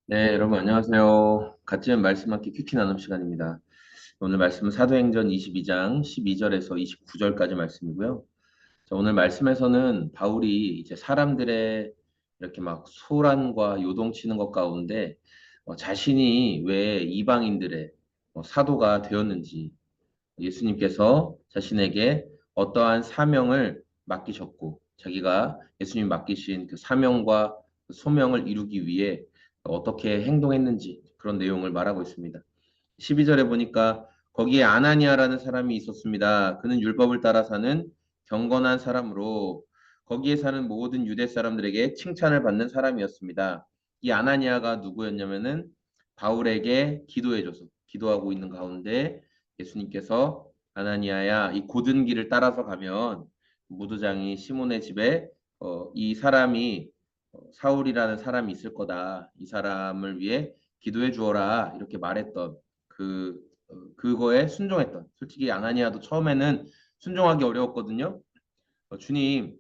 네, 여러분 안녕하세요. 같이 말씀함께 퀴키 나눔 시간입니다. 오늘 말씀은 사도행전 22장 12절에서 29절까지 말씀이고요. 자, 오늘 말씀에서는 바울이 이제 사람들의 이렇게 막 소란과 요동치는 것 가운데 자신이 왜 이방인들의 사도가 되었는지, 예수님께서 자신에게 어떠한 사명을 맡기셨고 자기가 예수님 맡기신 그 사명과 그 소명을 이루기 위해 어떻게 행동했는지 그런 내용을 말하고 있습니다. 12절에 보니까 거기에 아나니아라는 사람이 있었습니다. 그는 율법을 따라 사는 경건한 사람으로 거기에 사는 모든 유대 사람들에게 칭찬을 받는 사람이었습니다. 이 아나니아가 누구였냐면은 바울에게 기도해줘서 기도하고 있는 가운데 예수님께서 아나니아야 이 고든 길을 따라서 가면 무도장이 시몬의 집에 이 사람이 사울이라는 사람이 있을 거다. 이 사람을 위해 기도해 주어라. 이렇게 말했던 그거에 순종했던 솔직히 아나니아도 처음에는 순종하기 어려웠거든요. 주님,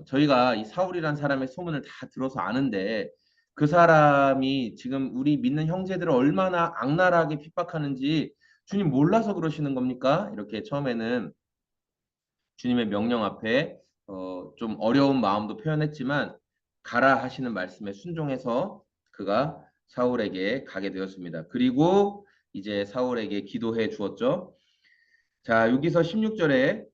저희가 이 사울이란 사람의 소문을 다 들어서 아는데 그 사람이 지금 우리 믿는 형제들을 얼마나 악랄하게 핍박하는지 주님 몰라서 그러시는 겁니까? 이렇게 처음에는 주님의 명령 앞에 좀 어려운 마음도 표현했지만 가라 하시는 말씀에 순종해서 그가 사울에게 가게 되었습니다. 그리고 이제 사울에게 기도해 주었죠. 자, 여기서 16절에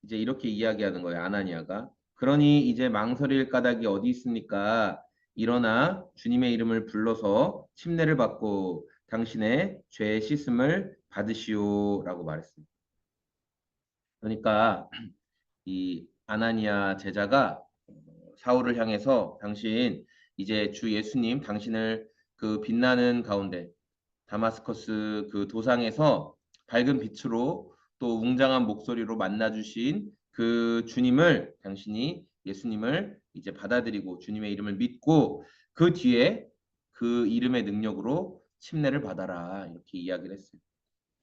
이제 이렇게 이야기하는 거예요. 아나니아가. 그러니 이제 망설일 까닭이 어디 있습니까? 일어나 주님의 이름을 불러서 침례를 받고 당신의 죄 씻음을 받으시오라고 말했습니다. 그러니까 이 아나니아 제자가 사울을 향해서 당신 이제 주 예수님 당신을 그 빛나는 가운데 다마스커스 그 도상에서 밝은 빛으로 또 웅장한 목소리로 만나 주신 그 주님을 당신이 예수님을 이제 받아들이고 주님의 이름을 믿고 그 뒤에 그 이름의 능력으로 침례를 받아라 이렇게 이야기를 했어요.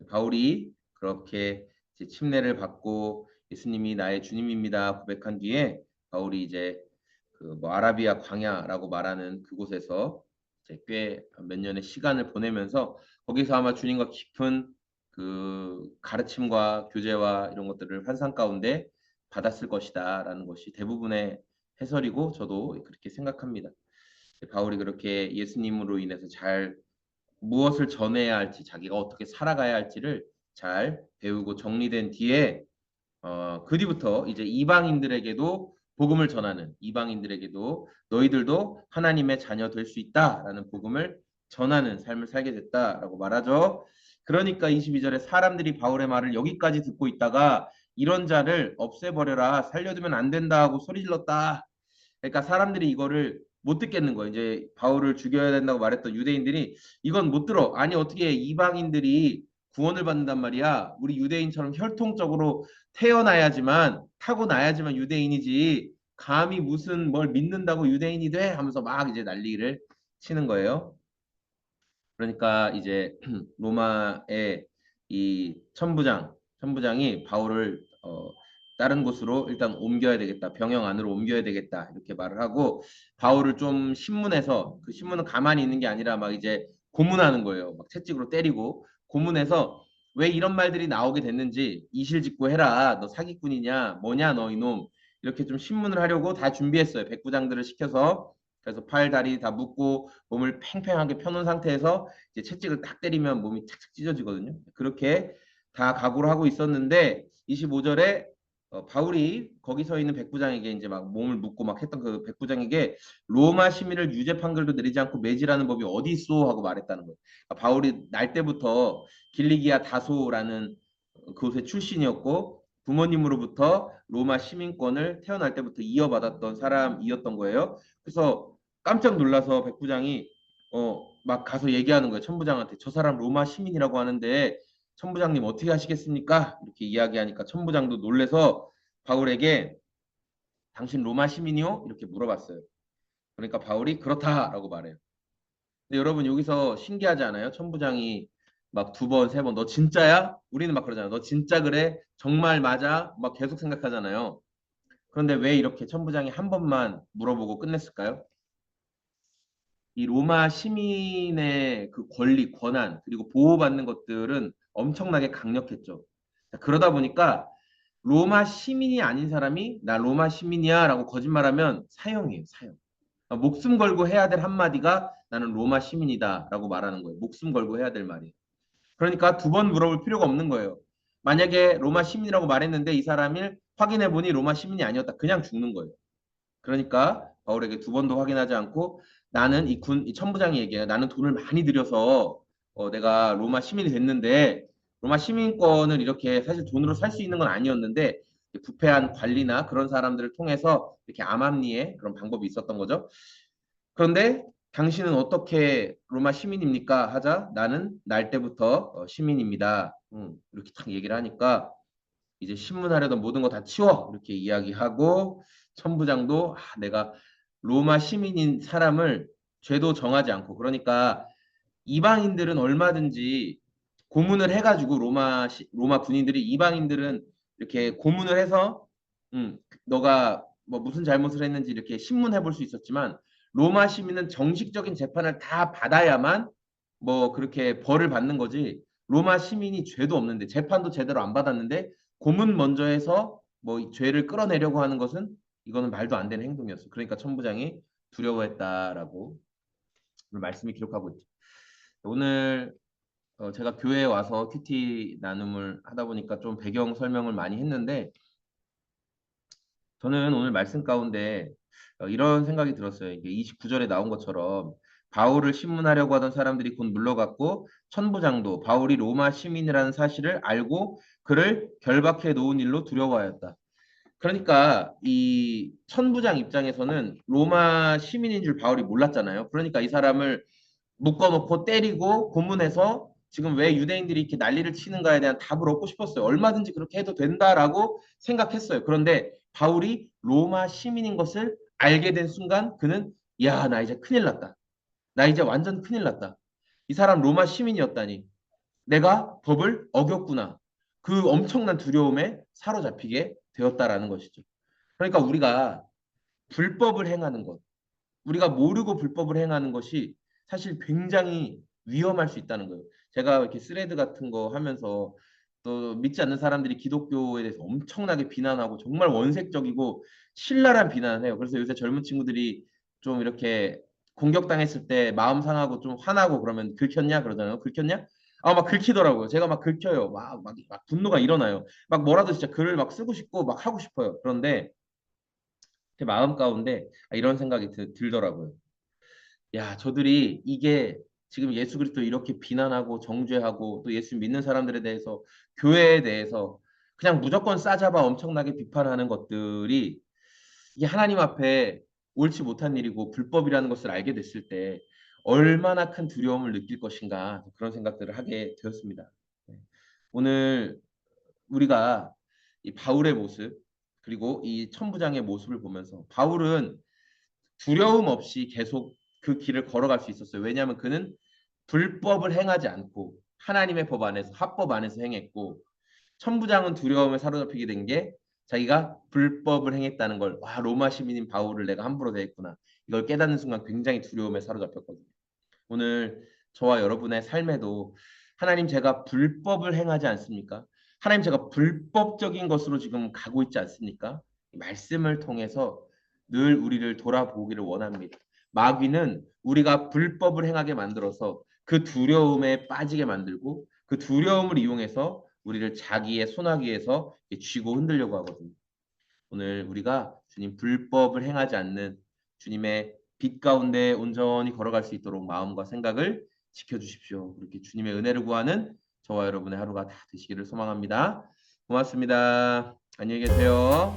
바울이 그렇게 이제 침례를 받고 예수님이 나의 주님입니다 고백한 뒤에 바울이 이제 그 뭐 아라비아 광야라고 말하는 그곳에서 이제 꽤 몇 년의 시간을 보내면서 거기서 아마 주님과 깊은 그 가르침과 교제와 이런 것들을 환상 가운데 받았을 것이다라는 것이 대부분의 해설이고 저도 그렇게 생각합니다. 바울이 그렇게 예수님으로 인해서 잘 무엇을 전해야 할지, 자기가 어떻게 살아가야 할지를 잘 배우고 정리된 뒤에 그 뒤부터 이제 이방인들에게도 복음을 전하는 이방인들에게도 너희들도 하나님의 자녀 될 수 있다라는 복음을 전하는 삶을 살게 됐다라고 말하죠. 그러니까 22절에 사람들이 바울의 말을 여기까지 듣고 있다가 이런 자를 없애버려라 살려두면 안 된다 하고 소리 질렀다. 그러니까 사람들이 이거를 못 듣겠는 거예요. 이제 바울을 죽여야 된다고 말했던 유대인들이 이건 못 들어. 아니 어떻게 이방인들이 구원을 받는단 말이야. 우리 유대인처럼 혈통적으로 태어나야지만 타고나야지만 유대인이지. 감히 무슨 뭘 믿는다고 유대인이 돼? 하면서 막 이제 난리를 치는 거예요. 그러니까 이제 로마의 이 천부장이 바울을 다른 곳으로 일단 옮겨야 되겠다. 병영 안으로 옮겨야 되겠다. 이렇게 말을 하고 바울을 좀 신문해서 그 신문은 가만히 있는 게 아니라 막 이제 고문하는 거예요. 막 채찍으로 때리고 고문해서 왜 이런 말들이 나오게 됐는지 이실직고 해라. 너 사기꾼이냐? 뭐냐 너 이놈. 이렇게 좀 신문을 하려고 다 준비했어요. 백부장들을 시켜서 그래서 팔, 다리 다 묶고 몸을 팽팽하게 펴놓은 상태에서 이제 채찍을 딱 때리면 몸이 착착 찢어지거든요. 그렇게 다 각오를 하고 있었는데 25절에 바울이 거기 서 있는 백부장에게 이제 막 몸을 묶고 막 했던 그 백부장에게 로마 시민을 유죄 판결도 내리지 않고 매질하는 법이 어디 있어 하고 말했다는 거예요. 그러니까 바울이 날 때부터 길리기아 다소라는 그곳의 출신이었고 부모님으로부터 로마 시민권을 태어날 때부터 이어받았던 사람이었던 거예요. 그래서 깜짝 놀라서 백부장이 막 가서 얘기하는 거예요. 천부장한테 저 사람 로마 시민이라고 하는데 천부장님 어떻게 하시겠습니까? 이렇게 이야기하니까 천부장도 놀래서 바울에게 당신 로마 시민이요? 이렇게 물어봤어요. 그러니까 바울이 그렇다라고 말해요. 근데 여러분 여기서 신기하지 않아요? 천부장이 막 두 번, 세 번, 너 진짜야? 우리는 막 그러잖아요. 너 진짜 그래? 정말 맞아? 막 계속 생각하잖아요. 그런데 왜 이렇게 천부장이 한 번만 물어보고 끝냈을까요? 이 로마 시민의 그 권리, 권한, 그리고 보호받는 것들은 엄청나게 강력했죠. 그러다 보니까 로마 시민이 아닌 사람이 나 로마 시민이야 라고 거짓말하면 사형이에요, 사형. 목숨 걸고 해야 될 한마디가 나는 로마 시민이다 라고 말하는 거예요. 목숨 걸고 해야 될 말이. 그러니까 두 번 물어볼 필요가 없는 거예요. 만약에 로마 시민이라고 말했는데 이 사람을 확인해 보니 로마 시민이 아니었다. 그냥 죽는 거예요. 그러니까 바울에게 두 번도 확인하지 않고 나는 이 천부장이 얘기해요. 나는 돈을 많이 들여서 내가 로마 시민이 됐는데 로마 시민권을 이렇게 사실 돈으로 살 수 있는 건 아니었는데 부패한 관리나 그런 사람들을 통해서 이렇게 암암리에 그런 방법이 있었던 거죠. 그런데 당신은 어떻게 로마 시민입니까? 하자 나는 날 때부터 시민입니다. 이렇게 딱 얘기를 하니까 이제 신문하려던 모든 거 다 치워 이렇게 이야기하고 천부장도 내가 로마 시민인 사람을 죄도 정하지 않고 그러니까 이방인들은 얼마든지 고문을 해가지고 로마 군인들이 이방인들은 이렇게 고문을 해서 너가 뭐 무슨 잘못을 했는지 이렇게 신문해 볼 수 있었지만 로마 시민은 정식적인 재판을 다 받아야만 뭐 그렇게 벌을 받는 거지 로마 시민이 죄도 없는데 재판도 제대로 안 받았는데 고문 먼저 해서 뭐 죄를 끌어내려고 하는 것은 이거는 말도 안 되는 행동이었어. 그러니까 천부장이 두려워했다라고 오늘 말씀이 기록하고 있죠. 오늘 제가 교회에 와서 큐티 나눔을 하다 보니까 좀 배경 설명을 많이 했는데 저는 오늘 말씀 가운데 이런 생각이 들었어요. 이게 29절에 나온 것처럼 바울을 신문하려고 하던 사람들이 곧 물러갔고 천부장도 바울이 로마 시민이라는 사실을 알고 그를 결박해 놓은 일로 두려워하였다. 그러니까 이 천부장 입장에서는 로마 시민인 줄 바울이 몰랐잖아요. 그러니까 이 사람을 묶어놓고 때리고 고문해서 지금 왜 유대인들이 이렇게 난리를 치는가에 대한 답을 얻고 싶었어요. 얼마든지 그렇게 해도 된다라고 생각했어요. 그런데 바울이 로마 시민인 것을 알게 된 순간 그는 야, 나 이제 큰일 났다. 나 이제 완전 큰일 났다. 이 사람 로마 시민이었다니. 내가 법을 어겼구나. 그 엄청난 두려움에 사로잡히게 되었다라는 것이죠. 그러니까 우리가 불법을 행하는 것, 우리가 모르고 불법을 행하는 것이 사실 굉장히 위험할 수 있다는 거예요. 제가 이렇게 스레드 같은 거 하면서 또 믿지 않는 사람들이 기독교에 대해서 엄청나게 비난하고 정말 원색적이고 신랄한 비난을 해요. 그래서 요새 젊은 친구들이 좀 이렇게 공격당했을 때 마음 상하고 좀 화나고 그러면 긁혔냐 그러잖아요. 긁혔냐? 막 긁히더라고요. 제가 막 긁혀요. 막 분노가 일어나요. 막 뭐라도 진짜 글을 막 쓰고 싶고 막 하고 싶어요. 그런데 제 마음 가운데 이런 생각이 들더라고요. 야, 저들이 이게 지금 예수 그리스도 이렇게 비난하고 정죄하고 또 예수 믿는 사람들에 대해서 교회에 대해서 그냥 무조건 싸잡아 엄청나게 비판하는 것들이 이게 하나님 앞에 옳지 못한 일이고 불법이라는 것을 알게 됐을 때 얼마나 큰 두려움을 느낄 것인가 그런 생각들을 하게 되었습니다. 네. 오늘 우리가 이 바울의 모습 그리고 이 천부장의 모습을 보면서 바울은 두려움 없이 계속 그 길을 걸어갈 수 있었어요. 왜냐하면 그는 불법을 행하지 않고 하나님의 법 안에서 합법 안에서 행했고 천부장은 두려움에 사로잡히게 된 게 자기가 불법을 행했다는 걸 로마 시민인 바울을 내가 함부로 대했구나. 이걸 깨닫는 순간 굉장히 두려움에 사로잡혔거든요. 오늘 저와 여러분의 삶에도 하나님 제가 불법을 행하지 않습니까? 하나님 제가 불법적인 것으로 지금 가고 있지 않습니까? 말씀을 통해서 늘 우리를 돌아보기를 원합니다. 마귀는 우리가 불법을 행하게 만들어서 그 두려움에 빠지게 만들고 그 두려움을 이용해서 우리를 자기의 손아귀에서 쥐고 흔들려고 하거든요. 오늘 우리가 주님 불법을 행하지 않는 주님의 빛 가운데 온전히 걸어갈 수 있도록 마음과 생각을 지켜주십시오. 그렇게 주님의 은혜를 구하는 저와 여러분의 하루가 다 되시기를 소망합니다. 고맙습니다. 안녕히 계세요.